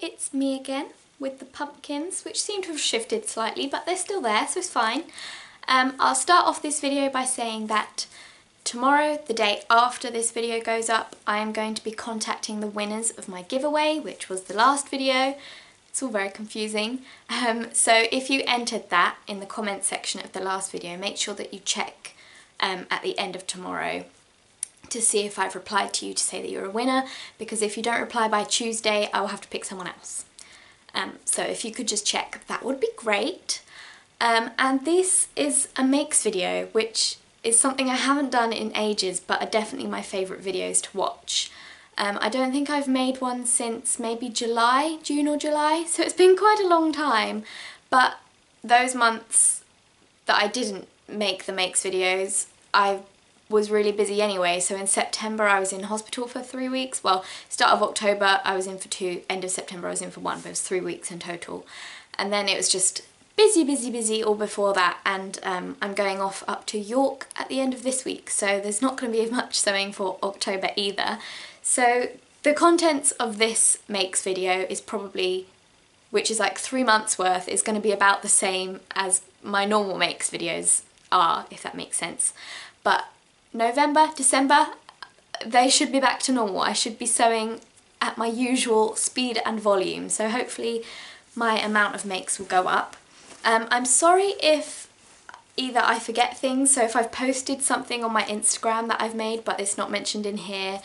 it's me again with the pumpkins, which seem to have shifted slightly, but they're still there, so it's fine. I'll start off this video by saying that tomorrow, the day after this video goes up, I am going to be contacting the winners of my giveaway, which was the last video. It's all very confusing. So if you entered that in the comments section of the last video, make sure that you check at the end of tomorrow to see if I've replied to you to say that you're a winner, because if you don't reply by Tuesday, I will have to pick someone else. So if you could just check, that would be great. And this is a makes video, which is something I haven't done in ages, but are definitely my favourite videos to watch. I don't think I've made one since maybe June or July, so it's been quite a long time. But those months that I didn't make the makes videos, I was really busy anyway. So in September I was in hospital for 3 weeks. Well, start of October I was in for 2, end of September I was in for 1, but it was 3 weeks in total. And then it was just busy all before that, and I'm going off up to York at the end of this week, so there's not going to be much sewing for October either. So the contents of this makes video is probably, which is like 3 months worth, is going to be about the same as my normal makes videos are, if that makes sense. But November, December, they should be back to normal. I should be sewing at my usual speed and volume, so hopefully my amount of makes will go up. I'm sorry if either I forget things, so if I've posted something on my Instagram that I've made but it's not mentioned in here,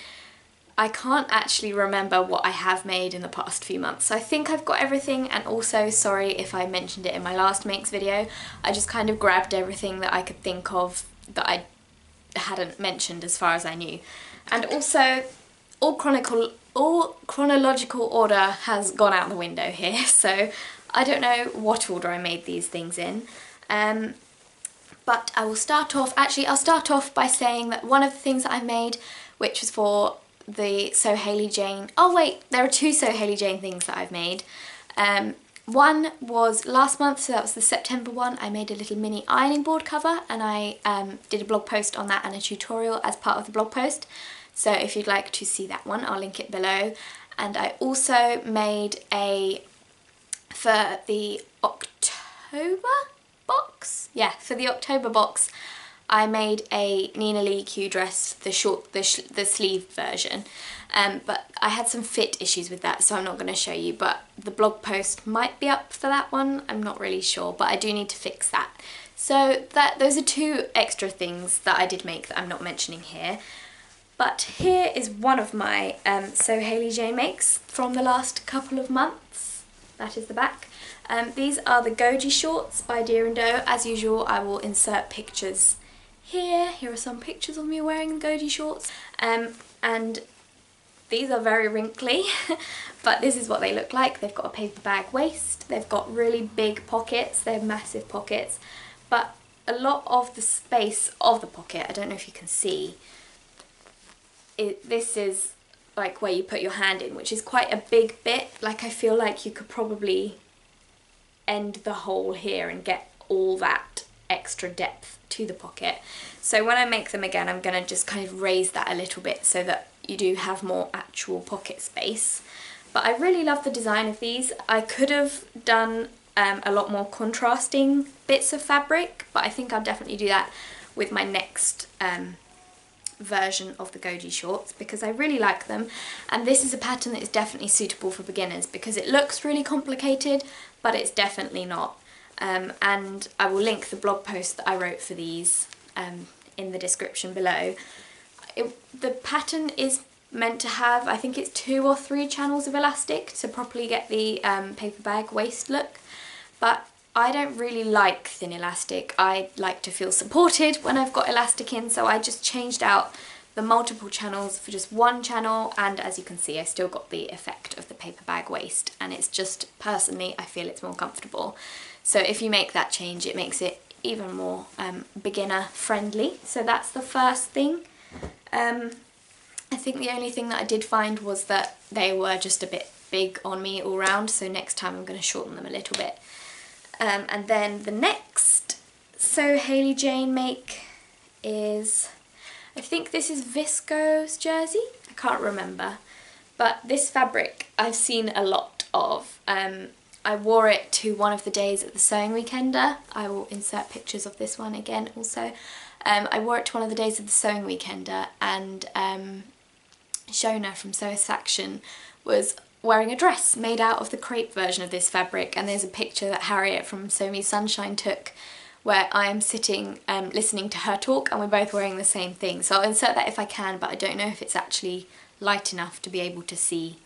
I can't actually remember what I have made in the past few months. So I think I've got everything, and also sorry if I mentioned it in my last makes video. I just kind of grabbed everything that I could think of that I hadn't mentioned as far as I knew. And also all chronological order has gone out the window here, so I don't know what order I made these things in. But I will start off, actually I'll start off by saying that one of the things that I made, which was for the Sew Hayley Jane, oh wait, there are 2 Sew Hayley Jane things that I've made. One was last month, so that was the September one. I made a little mini ironing board cover, and I did a blog post on that and a tutorial as part of the blog post. So if you'd like to see that one, I'll link it below. And I also made for the October box? Yeah, for the October box, I made a Nina Lee Q dress, the sleeve version. But I had some fit issues with that, so I'm not going to show you, but the blog post might be up for that one. I'm not really sure, but I do need to fix that. So those are 2 extra things that I did make that I'm not mentioning here. But here is one of my Sew Hayley Jane makes from the last couple of months. That is the back. These are the Goji shorts by Deer & Doe. As usual, I will insert pictures here. Here are some pictures of me wearing the Goji shorts. And these are very wrinkly, but this is what they look like. They've got a paper bag waist. They've got really big pockets. They're massive pockets. But a lot of the space of the pocket, I don't know if you can see, this is like where you put your hand in, which is quite a big bit. Like, I feel like you could probably end the hole here and get all that extra depth to the pocket. So when I make them again, I'm going to just kind of raise that a little bit so that you do have more actual pocket space. But I really love the design of these. I could have done a lot more contrasting bits of fabric, but I think I'll definitely do that with my next version of the Goji shorts, because I really like them. And this is a pattern that is definitely suitable for beginners, because it looks really complicated, but it's definitely not. And I will link the blog post that I wrote for these in the description below. The pattern is meant to have, I think it's 2 or 3 channels of elastic to properly get the paper bag waist look, but I don't really like thin elastic. I like to feel supported when I've got elastic in, so I just changed out the multiple channels for just 1 channel, and as you can see I still got the effect of the paper bag waist, and it's just, personally, I feel it's more comfortable. So if you make that change, it makes it even more beginner friendly. So that's the first thing. I think the only thing that I did find was that they were just a bit big on me all round, so next time I'm going to shorten them a little bit. And then the next Sew Hayley Jane make is, I think this is Visco's jersey, I can't remember, but this fabric I've seen a lot of. I wore it to one of the days at the Sewing Weekender. I will insert pictures of this one again also. I wore it to one of the days of the Sewing Weekender, and Shona from Satisfaction was wearing a dress made out of the crepe version of this fabric, and there's a picture that Harriet from Sew Me Sunshine took where I am sitting listening to her talk, and we're both wearing the same thing. So I'll insert that if I can, but I don't know if it's actually light enough to be able to see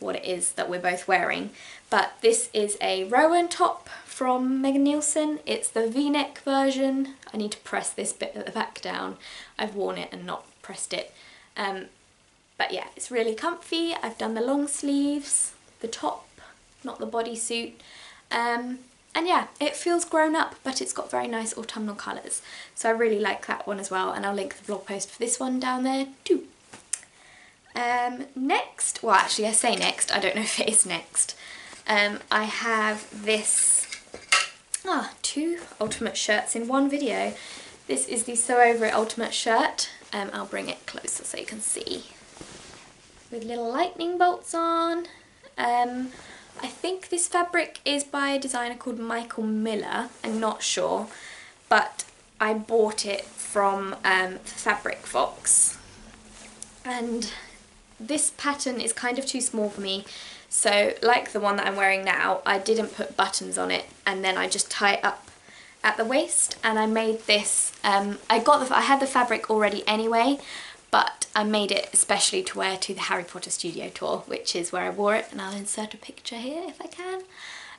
what it is that we're both wearing. But this is a Rowan top from Megan Nielsen. It's the V-neck version. I need to press this bit at the back down. I've worn it and not pressed it. But yeah, it's really comfy. I've done the long sleeves, the top, not the bodysuit. And yeah, it feels grown up, but it's got very nice autumnal colours. So I really like that one as well, and I'll link the blog post for this one down there too. Next, well actually I say next, I don't know if it is next. I have this, two ultimate shirts in one video. This is the Sew Over It ultimate shirt. I'll bring it closer so you can see. With little lightning bolts on. I think this fabric is by a designer called Michael Miller, I'm not sure, but I bought it from Fabric Fox, and this pattern is kind of too small for me, so like the one that I'm wearing now, I didn't put buttons on it, and then I just tie it up at the waist, and I made this, I had the fabric already anyway, but I made it especially to wear to the Harry Potter studio tour, which is where I wore it, and I'll insert a picture here if I can.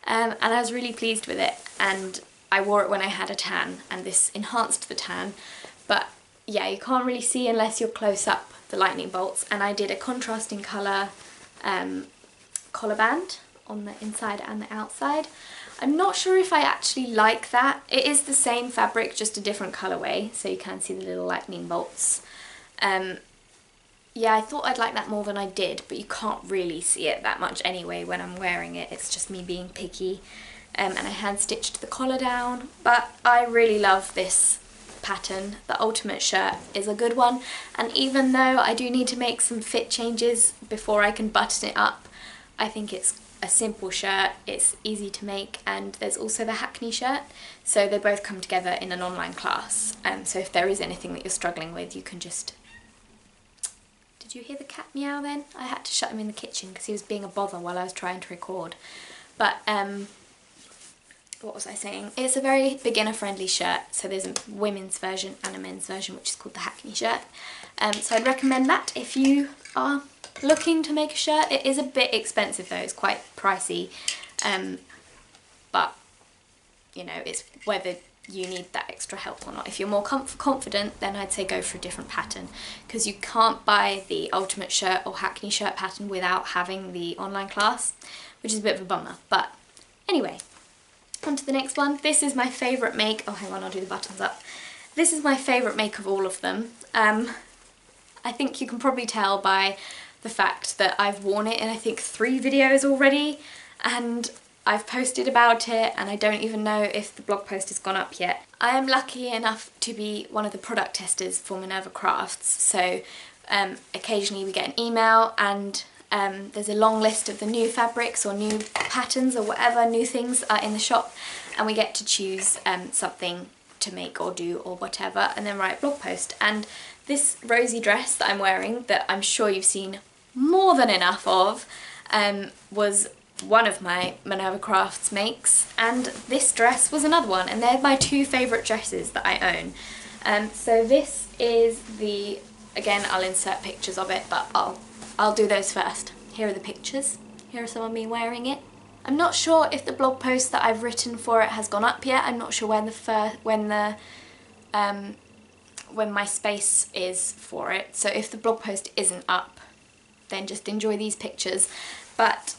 And I was really pleased with it, and I wore it when I had a tan, and this enhanced the tan. But yeah, you can't really see unless you're close up the lightning bolts, and I did a contrasting colour collar band on the inside and the outside. I'm not sure if I actually like that. It is the same fabric, just a different colourway, so you can see the little lightning bolts. Yeah, I thought I'd like that more than I did, but you can't really see it that much anyway when I'm wearing it. It's just me being picky. And I hand stitched the collar down, but I really love this pattern. The ultimate shirt is a good one, and even though I do need to make some fit changes before I can button it up, I think it's a simple shirt, it's easy to make, and there's also the Hackney Shirt, so they both come together in an online class. So if there is anything that you're struggling with, you can just... Did you hear the cat meow then? I had to shut him in the kitchen because he was being a bother while I was trying to record. But what was I saying? It's a very beginner friendly shirt, so there's a women's version and a men's version, which is called the Hackney Shirt. So I'd recommend that if you are looking to make a shirt. It is a bit expensive though, it's quite pricey, but you know, it's whether you need that extra help or not. If you're more confident, then I'd say go for a different pattern, because you can't buy the ultimate shirt or Hackney Shirt pattern without having the online class, which is a bit of a bummer. But anyway, on to the next one. This is my favourite make. Oh hang on, I'll do the buttons up. This is my favourite make of all of them. I think you can probably tell by the fact that I've worn it in I think 3 videos already, and I've posted about it, and I don't even know if the blog post has gone up yet. I am lucky enough to be one of the product testers for Minerva Crafts, so occasionally we get an email and there's a long list of the new fabrics or new patterns or whatever new things are in the shop, and we get to choose something to make or do or whatever, and then write a blog post. And this rosy dress that I'm wearing, that I'm sure you've seen more than enough of, was one of my Minerva Crafts makes, and this dress was another one, and they're my 2 favourite dresses that I own. So this is the, again I'll insert pictures of it, but I'll do those first. Here are the pictures. Here are some of me wearing it. I'm not sure if the blog post that I've written for it has gone up yet. I'm not sure when my space is for it. So if the blog post isn't up, then just enjoy these pictures. But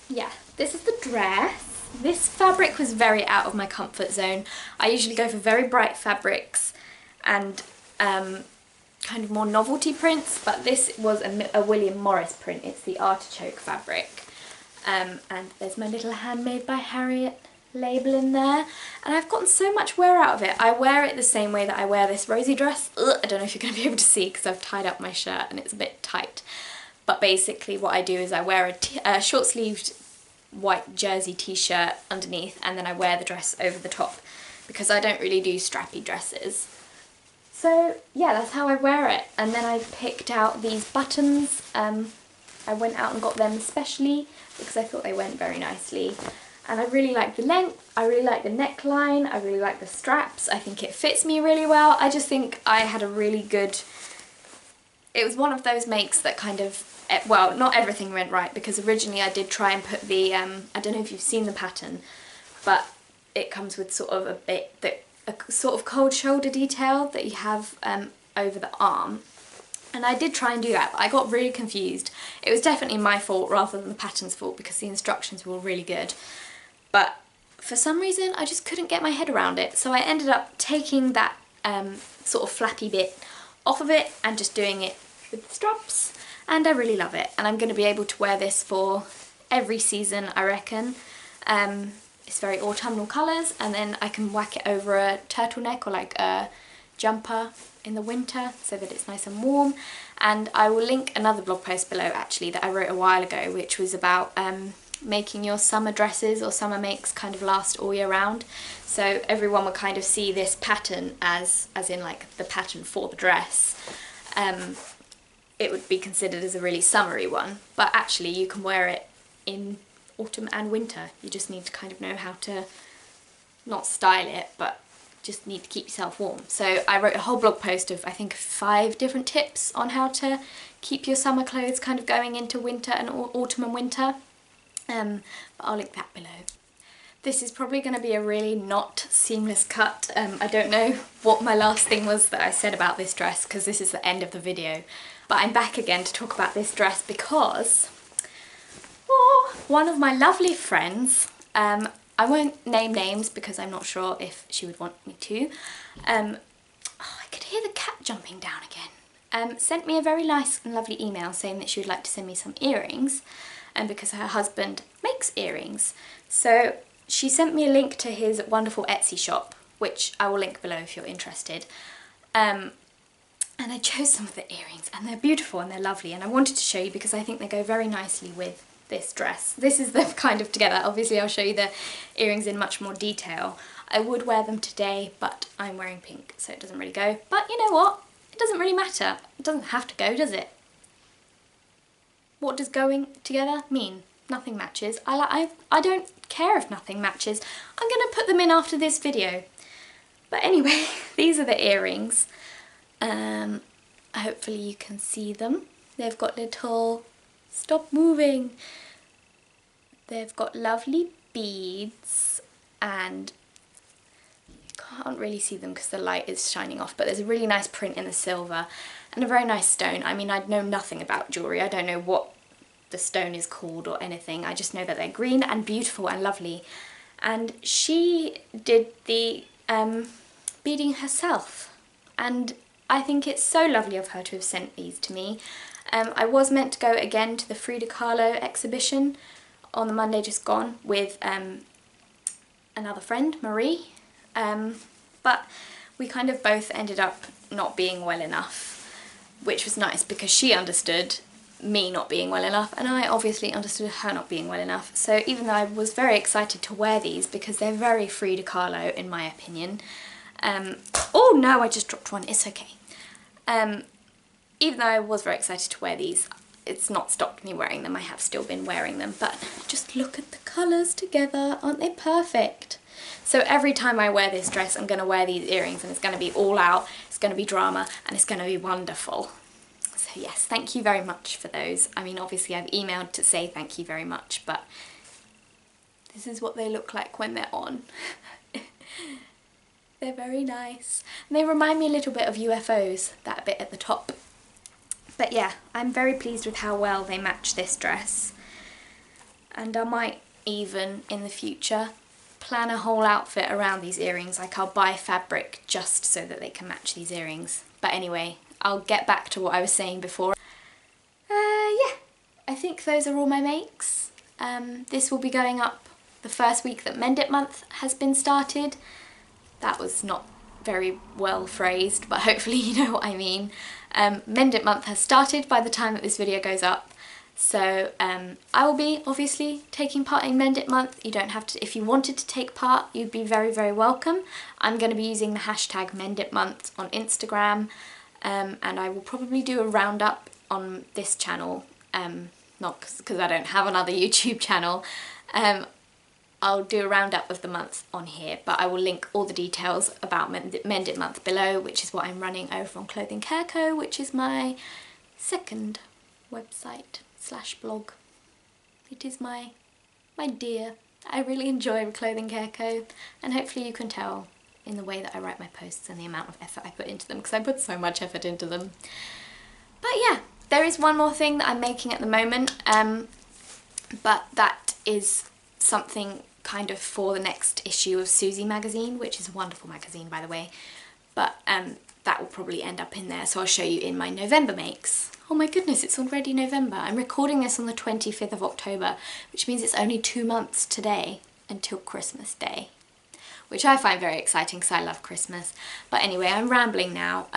yeah, this is the dress. This fabric was very out of my comfort zone. I usually go for very bright fabrics and kind of more novelty prints, but this was a William Morris print. It's the artichoke fabric. And there's my little Handmade by Harriet label in there, and I've gotten so much wear out of it. I wear it the same way that I wear this rosy dress. Ugh, I don't know if you're going to be able to see because I've tied up my shirt and it's a bit tight, but basically what I do is I wear a short-sleeved white jersey t-shirt underneath, and then I wear the dress over the top because I don't really do strappy dresses. So yeah, that's how I wear it. And then I picked out these buttons. I went out and got them especially because I thought they went very nicely. And I really like the length, I really like the neckline, I really like the straps, I think it fits me really well. I just think I had a really good, it was one of those makes that kind of, well, not everything went right, because originally I did try and put the, I don't know if you've seen the pattern, but it comes with sort of a sort of cold shoulder detail that you have over the arm. And I did try and do that, but I got really confused. It was definitely my fault rather than the pattern's fault, because the instructions were really good. But for some reason, I just couldn't get my head around it. So I ended up taking that sort of flappy bit off of it and just doing it with the straps. And I really love it. And I'm going to be able to wear this for every season, I reckon. It's very autumnal colours, and then I can whack it over a turtleneck or like a jumper in the winter so that it's nice and warm. And I will link another blog post below actually that I wrote a while ago, which was about making your summer dresses or summer makes kind of last all year round. So everyone would kind of see this pattern as in like the pattern for the dress. It would be considered as a really summery one, but actually you can wear it in autumn and winter. You just need to kind of know how to not style it, but just need to keep yourself warm. So I wrote a whole blog post of I think 5 different tips on how to keep your summer clothes kind of going into winter and autumn and winter. But I'll link that below. This is probably going to be a really not seamless cut. I don't know what my last thing was that I said about this dress, because this is the end of the video. But I'm back again to talk about this dress because one of my lovely friends, I won't name names because I'm not sure if she would want me to. I could hear the cat jumping down again. Sent me a very nice and lovely email saying that she would like to send me some earrings, and because her husband makes earrings. So she sent me a link to his wonderful Etsy shop, which I will link below if you're interested. And I chose some of the earrings, and they're beautiful and they're lovely, and I wanted to show you because I think they go very nicely with this dress. This is them kind of together. Obviously I'll show you the earrings in much more detail. I would wear them today, but I'm wearing pink, so it doesn't really go. But you know what? It doesn't really matter. It doesn't have to go, does it? What does going together mean? Nothing matches. I don't care if nothing matches. I'm gonna put them in after this video. But anyway, these are the earrings. Hopefully you can see them. They've got little, stop moving. They've got lovely beads, and you can't really see them because the light is shining off, but there's a really nice print in the silver and a very nice stone. I mean, I know nothing about jewellery. I don't know what the stone is called or anything. I just know that they're green and beautiful and lovely. And she did the beading herself, and I think it's so lovely of her to have sent these to me. I was meant to go again to the Frida Kahlo exhibition on the Monday just gone with another friend, Marie, but we kind of both ended up not being well enough, which was nice because she understood me not being well enough and I obviously understood her not being well enough. So even though I was very excited to wear these because they're very Frida Kahlo in my opinion, oh no, I just dropped one, it's okay. Even though I was very excited to wear these, it's not stopped me wearing them. I have still been wearing them, but just look at the colours together, aren't they perfect? So every time I wear this dress, I'm going to wear these earrings and it's going to be all out, it's going to be drama, and it's going to be wonderful. So yes, thank you very much for those. I mean, obviously I've emailed to say thank you very much, but this is what they look like when they're on. They're very nice. And they remind me a little bit of UFOs, that bit at the top. But yeah, I'm very pleased with how well they match this dress. And I might even, in the future, plan a whole outfit around these earrings. Like I'll buy fabric just so that they can match these earrings. But anyway, I'll get back to what I was saying before. Yeah, I think those are all my makes. This will be going up the first week that Mend It Month has been started. That was not very well phrased, but hopefully you know what I mean. Mend It month has started by the time that this video goes up. So I will be obviously taking part in Mend It month. You don't have to, if you wanted to take part, you'd be very, very welcome. I'm going to be using the hashtag Mend It month on Instagram, and I will probably do a roundup on this channel, not because I don't have another YouTube channel. I'll do a roundup of the months on here, but I will link all the details about Mend It month below, which is what I'm running over on Clothing Care Co, which is my second website / blog. It is my dear. I really enjoy Clothing Care Co, and hopefully you can tell in the way that I write my posts and the amount of effort I put into them, because I put so much effort into them. But yeah, there is one more thing that I'm making at the moment, but that is something kind of for the next issue of Susie magazine, which is a wonderful magazine, by the way, but that will probably end up in there, so I'll show you in my November makes. Oh my goodness, it's already November. I'm recording this on the 25th of October, which means it's only 2 months today until Christmas Day, which I find very exciting because I love Christmas. But anyway, I'm rambling now.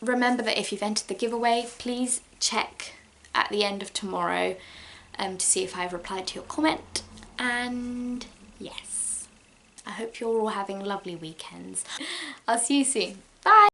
Remember that if you've entered the giveaway, please check at the end of tomorrow to see if I've replied to your comment. And yes, I hope you're all having lovely weekends. I'll see you soon. Bye!